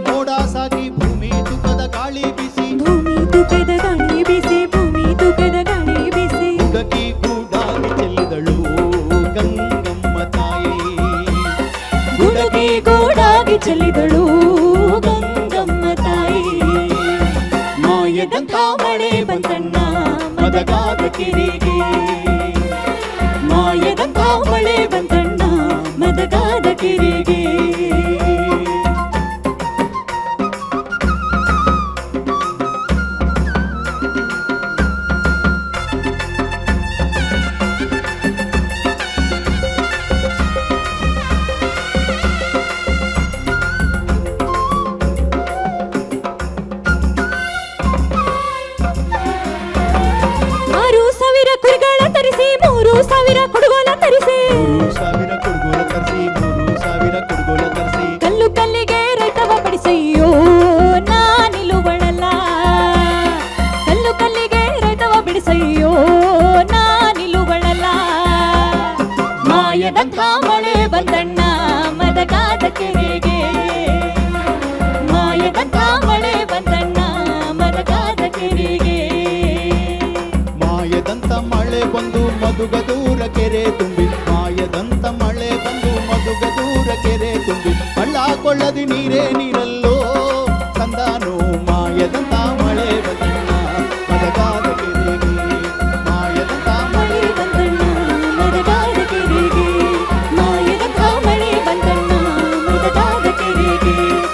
ಮೋಡ ಸಾಗಿ ಭೂಮಿ ತುಕದ ಗಾಳಿ ಬಿಸಿ ಭೂಮಿ ತುಕದ ಗಾಳಿ ಬಿಸಿ ಭೂಮಿ ತುಕದ ಗಾಳಿ ಬಿಸಿ ಹುಡುಕಿ ಗೂಡಾಗಿ ಚೆಲ್ಲಿದಳು ಗಂಗಮ್ಮ ತಾಯಿ ಹುಡುಗಿ ಗೂಡಾಗಿ ಚೆಲ್ಲಿದಳು ಗಂಗಮ್ಮ ತಾಯಿ ಮಾಯದಂತ ಮಳೆ ಬಂತಣ್ಣ ಮದಗಾದ ಕೆರೆಗೆ ಮಾಯದಂತ ಮಳೆ ಬಂತಣ್ಣ ಮದಗಾದ ಕೆರೆಗೆ ಕುಡುಗೋಲ ತರಿಸಿ 3,000 ಕುಡುಗೋಲ ತರಿಸಿ 3,000 ಕುಡುಗೋಲ ತರಿಸಿ ಕಲ್ಲು ಕಲ್ಲಿಗೆ ರೈತವ ಬಡಿಸಯ್ಯೋ ನಾ ನಿಲುವಳಲ್ಲ ಕಲ್ಲು ಕಲ್ಲಿಗೆ ರೈತವ ಬಿಡಿಸಯ್ಯೋ ನಾ ನಿಲುವಳಲ್ಲ ಮಾಯದಂಥ ಮಳೆ ಬಂದಣ್ಣ ಮದಗಾದ ಕೆರೆಗೆ ಮಾಯದಂಥ ಮಳೆ ಬಂದಣ್ಣ ಮದಗಾದ ಕೆರೆಗೆ ಮಾಯದಂತ ಮಳೆ ಬಂದು ಮಧುಗದೂರ ಕೆರೆ ತುಂಬಿ ಮಾಯದಂತ ಮಳೆ ಬಂದು ಮಧುಗದೂರ ಕೆರೆ ತುಂಬಿ ಹಳ್ಳ ಕೊಳ್ಳದಿ ನೀರ